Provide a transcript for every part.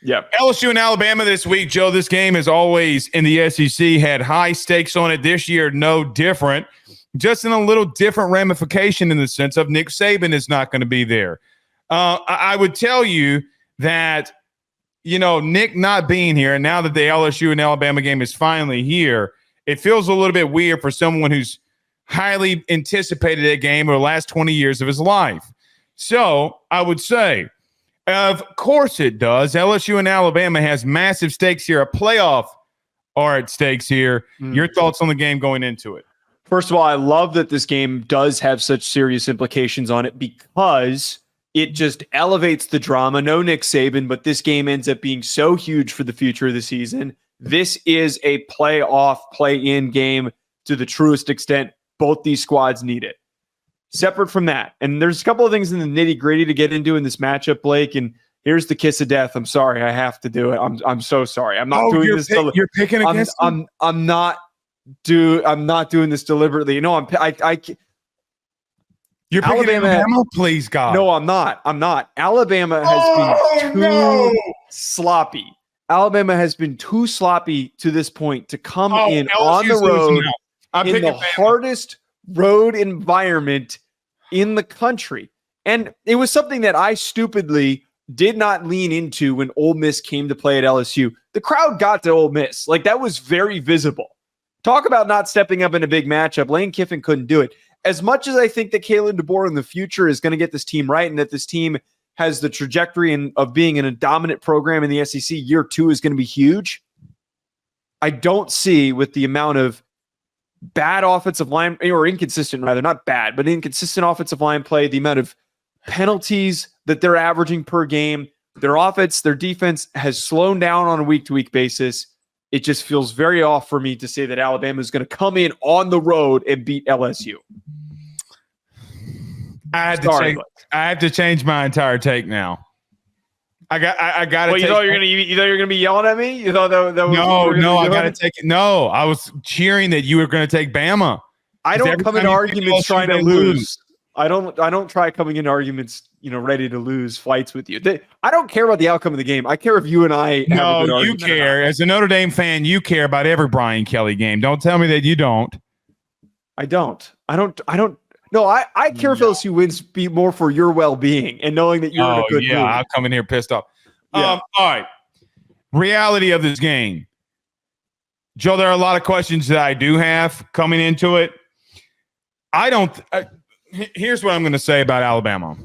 Yeah. LSU and Alabama this week, Joe. This game, as always in the SEC, had high stakes on it. This year, no different. Just in a little different ramification in the sense of Nick Saban is not going to be there. I would tell you that, Nick not being here, and now that the LSU and Alabama game is finally here, it feels a little bit weird for someone who's highly anticipated a game over the last 20 years of his life. So I would say, of course it does. LSU and Alabama has massive stakes here. A playoff are at stakes here. Your thoughts on the game going into it? First of all, I love that this game does have such serious implications on it because it just elevates the drama. No Nick Saban, but this game ends up being so huge for the future of the season. This is a playoff, play-in game to the truest extent. Both these squads need it. Separate from that, and there's a couple of things in the nitty-gritty to get into in this matchup, Blake, and here's the kiss of death. I'm sorry, I have to do it. I'm so sorry. I'm not doing this. You're picking against them? I'm not doing this deliberately. You're picking Alabama? Please, God. No, I'm not. Alabama has been too sloppy. Alabama has been too sloppy to this point to come in on the road in the hardest road environment in the country. And it was something that I stupidly did not lean into when Ole Miss came to play at LSU. The crowd got to Ole Miss. Like, that was very visible. Talk about not stepping up in a big matchup. Lane Kiffin couldn't do it. As much as I think that Kalen DeBoer in the future is going to get this team right and that this team has the trajectory of being in a dominant program in the SEC, year 2 is going to be huge. I don't see, with the amount of bad offensive line, or inconsistent rather, not bad, but inconsistent offensive line play, the amount of penalties that they're averaging per game, their offense, their defense has slowed down on a week-to-week basis. It just feels very off for me to say that Alabama is going to come in on the road and beat LSU. I have to change my entire take now. I got to. Well, you thought you're gonna be yelling at me? You thought that was no. I got to take it. No, I was cheering that you were going to take Bama. I don't come into arguments trying to lose. I don't try coming into arguments, ready to lose fights with you. I don't care about the outcome of the game. I care if you and I. No, you care as a Notre Dame fan. You care about every Brian Kelly game. Don't tell me that you don't. I don't. No, I care if LSU wins more for your well-being and knowing that you're in a good mood. I'll come in here pissed off. Yeah. All right. Reality of this game. Joe, there are a lot of questions that I do have coming into it. Here's what I'm going to say about Alabama.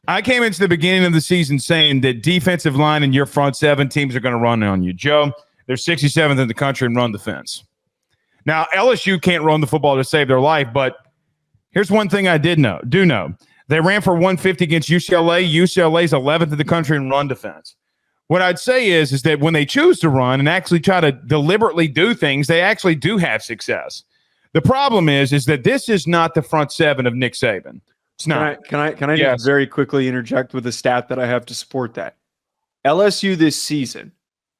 I came into the beginning of the season saying that defensive line and your front seven teams are going to run on you. Joe, they're 67th in the country in run defense. Now, LSU can't run the football to save their life, but here's one thing I do know. They ran for 150 against UCLA. UCLA's 11th in the country in run defense. What I'd say is that when they choose to run and actually try to deliberately do things, they actually do have success. The problem is that this is not the front seven of Nick Saban. It's not. Can I just very quickly interject with a stat that I have to support that? LSU this season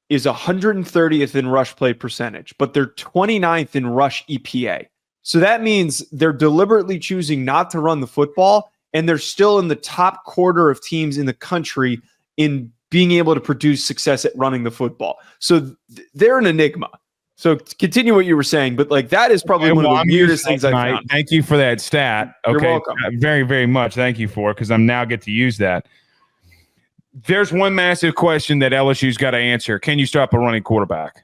is 130th in rush play percentage, but they're 29th in rush EPA. So that means they're deliberately choosing not to run the football, and they're still in the top quarter of teams in the country in being able to produce success at running the football. So they're an enigma. So continue what you were saying, but that is probably one of the weirdest things I've found. Thank you for that stat. Okay. You're welcome. Very, very much. Thank you for it, because I'm now get to use that. There's one massive question that LSU's got to answer. Can you stop a running quarterback?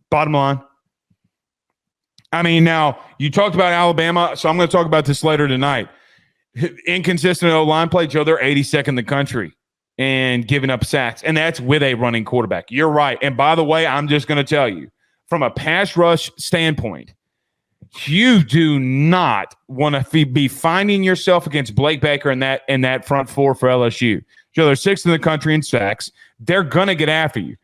Bottom line. I mean, now, you talked about Alabama, so I'm going to talk about this later tonight. Inconsistent O-line play, Joe, they're 82nd in the country and giving up sacks, and that's with a running quarterback. You're right. And by the way, I'm just going to tell you, from a pass rush standpoint, you do not want to be finding yourself against Blake Baker in that front four for LSU. Joe, they're 6th in the country in sacks. They're going to get after you.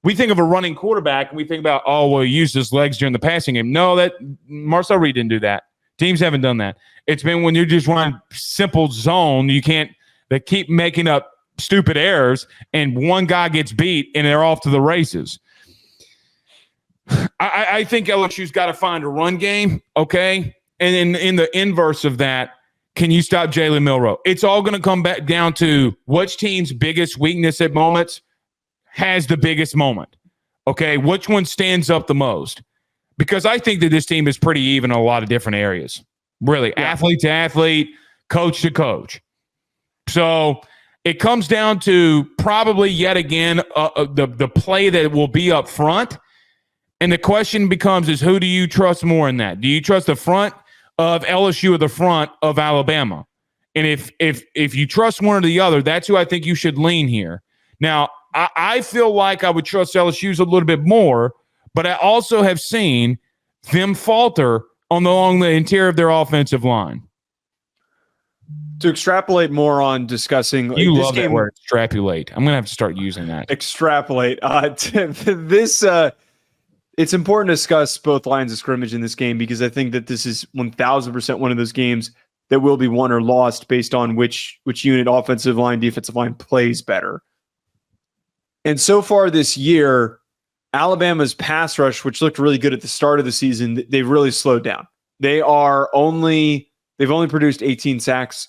We think of a running quarterback, and we think about, he used his legs during the passing game. No, that Marcel Reed didn't do that. Teams haven't done that. It's been when you're just running simple zone, they keep making up stupid errors, and one guy gets beat, and they're off to the races. I think LSU's got to find a run game, okay? And in the inverse of that, can you stop Jalen Milroe? It's all going to come back down to which team's biggest weakness at moments. has the biggest moment? Okay, which one stands up the most? Because I think that this team is pretty even in a lot of different areas. Really, athlete to athlete, coach to coach. So it comes down to probably yet again the play that will be up front. And the question becomes is who do you trust more in that? Do you trust the front of LSU or the front of Alabama? And if you trust one or the other, that's who I think you should lean here. Now, I feel like I would trust LSU's a little bit more, but I also have seen them falter along the interior of their offensive line. To extrapolate more on discussing you love that word, extrapolate. I'm gonna have to start using that. Extrapolate. It's important to discuss both lines of scrimmage in this game because I think that this is 1,000% one of those games that will be won or lost based on which unit, offensive line, defensive line, plays better. And so far this year, Alabama's pass rush, which looked really good at the start of the season, they've really slowed down. They've only produced 18 sacks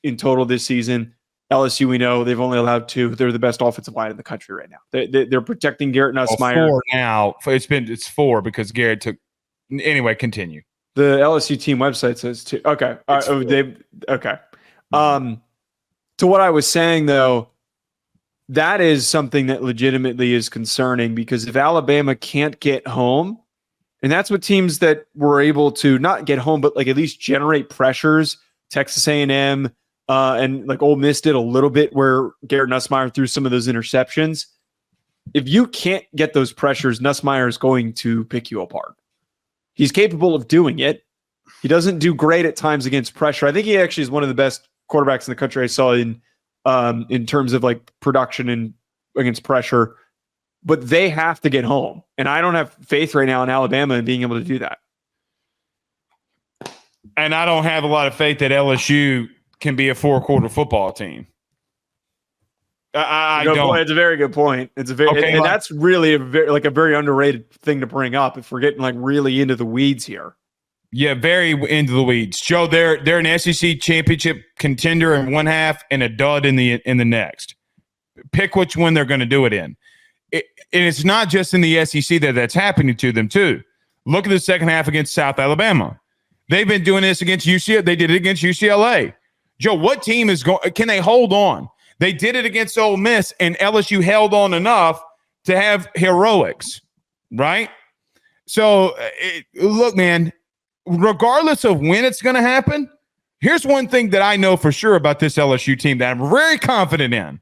in total this season. LSU, we know they've only allowed 2. They're the best offensive line in the country right now. They're protecting Garrett Nussmeier. 4 now. It's 4 because Garrett took. Anyway, continue. The LSU team website says 2. Okay. Okay. To what I was saying though, that is something that legitimately is concerning because if Alabama can't get home, and that's what teams that were able to not get home, but like at least generate pressures, Texas A&M and like Ole Miss did a little bit where Garrett Nussmeier threw some of those interceptions. If you can't get those pressures, Nussmeier is going to pick you apart. He's capable of doing it. He doesn't do great at times against pressure. I think he actually is one of the best quarterbacks in the country I saw in terms of like production and against pressure, but they have to get home. And I don't have faith right now in Alabama in being able to do that. And I don't have a lot of faith that LSU can be a 4-quarter football team. I don't. It's a very good point. It's a very, okay, and that's really a very underrated thing to bring up if we're getting like really into the weeds here. Yeah, very into the weeds. Joe, they're an SEC championship contender in one half and a dud in the next. Pick which one they're going to do it in. And it's not just in the SEC that's happening to them too. Look at the second half against South Alabama. They've been doing this against UCLA. They did it against UCLA. Joe, what team is going? Can they hold on? They did it against Ole Miss, and LSU held on enough to have heroics, right? So, look, man. Regardless of when it's going to happen, here's one thing that I know for sure about this LSU team that I'm very confident in.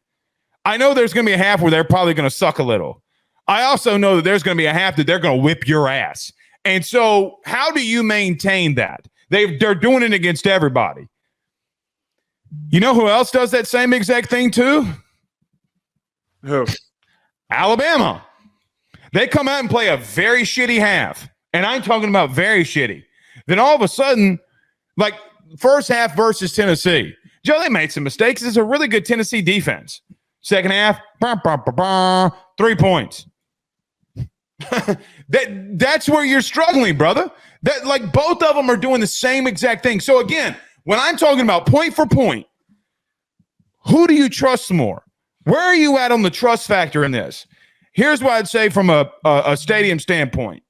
I know there's going to be a half where they're probably going to suck a little. I also know that there's going to be a half that they're going to whip your ass. And so how do you maintain that? They're doing it against everybody. You know who else does that same exact thing too? Who? Alabama. They come out and play a very shitty half. And I'm talking about very shitty. Then all of a sudden, like first half versus Tennessee, Joe, they made some mistakes. It's a really good Tennessee defense. Second half, 3 points. That's where you're struggling, brother. That like both of them are doing the same exact thing. So again, when I'm talking about point for point, who do you trust more? Where are you at on the trust factor in this? Here's what I'd say from a stadium standpoint.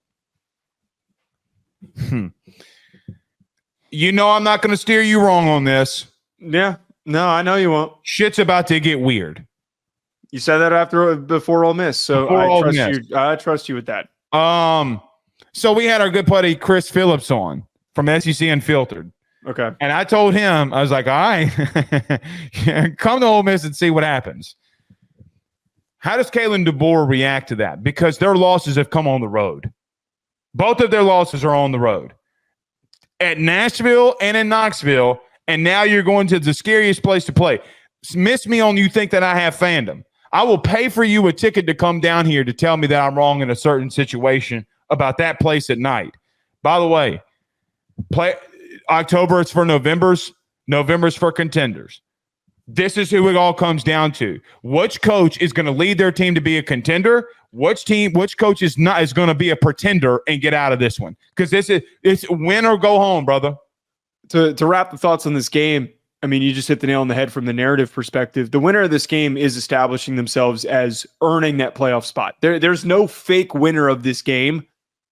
You know I'm not going to steer you wrong on this. Yeah. No, I know you won't. Shit's about to get weird. You said that before Ole Miss, so I trust you with that. So we had our good buddy Chris Phillips on from SEC Unfiltered. Okay. And I told him, I was like, all right, come to Ole Miss and see what happens. How does Kalen DeBoer react to that? Because their losses have come on the road. Both of their losses are on the road. At Nashville and in Knoxville, and now you're going to the scariest place to play. Miss me on you think that I have fandom. I will pay for you a ticket to come down here to tell me that I'm wrong in a certain situation about that place at night. By the way, October is for November's for contenders. This is who it all comes down to. Which coach is going to lead their team to be a contender? Which coach is going to be a pretender and get out of this one? Because it's win or go home, brother. To wrap the thoughts on this game, I mean, you just hit the nail on the head from the narrative perspective. The winner of this game is establishing themselves as earning that playoff spot. There's no fake winner of this game.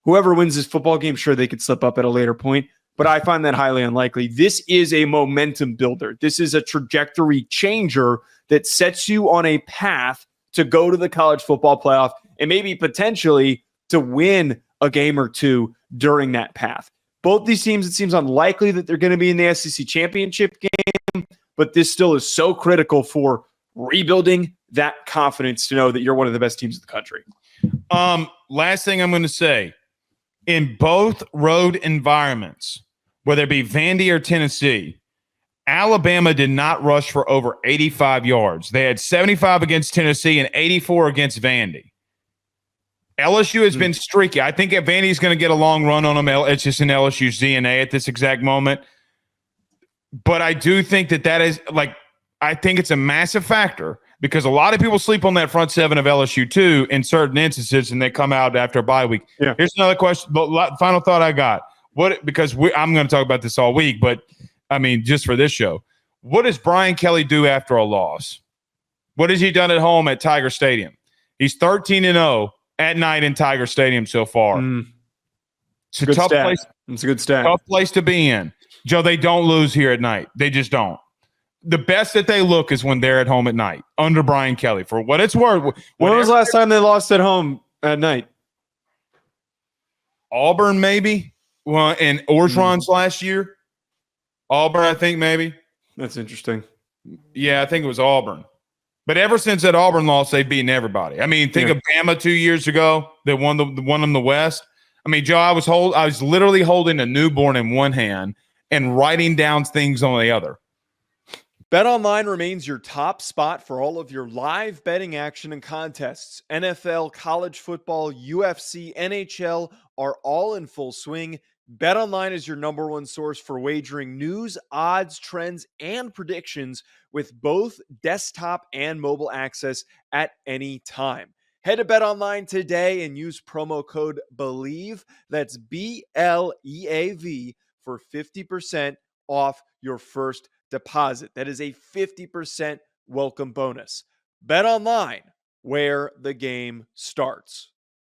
Whoever wins this football game, sure, they could slip up at a later point, but I find that highly unlikely. This is a momentum builder. This is a trajectory changer that sets you on a path to go to the college football playoff and maybe potentially to win a game or two during that path. Both these teams, it seems unlikely that they're going to be in the SEC championship game, but this still is so critical for rebuilding that confidence to know that you're one of the best teams in the country. Last thing I'm going to say, in both road environments, whether it be Vandy or Tennessee, Alabama did not rush for over 85 yards. They had 75 against Tennessee and 84 against Vandy. LSU has been streaky. I think Vandy's going to get a long run on them. It's just in LSU's DNA at this exact moment. But I do think that is I think it's a massive factor because a lot of people sleep on that front seven of LSU too in certain instances, and they come out after a bye week. Yeah. Here's another question. But final thought I got. I'm going to talk about this all week, but I mean, just for this show, what does Brian Kelly do after a loss? What has he done at home at Tiger Stadium? He's 13-0 at night in Tiger Stadium so far. It's a tough place. It's a good stat. Tough place to be in. Joe, they don't lose here at night. They just don't. The best that they look is when they're at home at night under Brian Kelly. For what it's worth. When was the last time they lost at home at night? Auburn, maybe. Well, and Orgeron's last year. Auburn, I think, maybe. That's interesting. Yeah, I think it was Auburn. But ever since that Auburn loss, they've beaten everybody. I mean, think of Bama 2 years ago. They won them the West. I mean, Joe, I was literally holding a newborn in one hand and writing down things on the other. BetOnline remains your top spot for all of your live betting action and contests. NFL, college football, UFC, NHL are all in full swing. BetOnline is your number one source for wagering news, odds, trends, and predictions with both desktop and mobile access at any time. Head to BetOnline today and use promo code BELIEVE, that's BLEAV, for 50% off your first deposit. That is a 50% welcome bonus. BetOnline, where the game starts.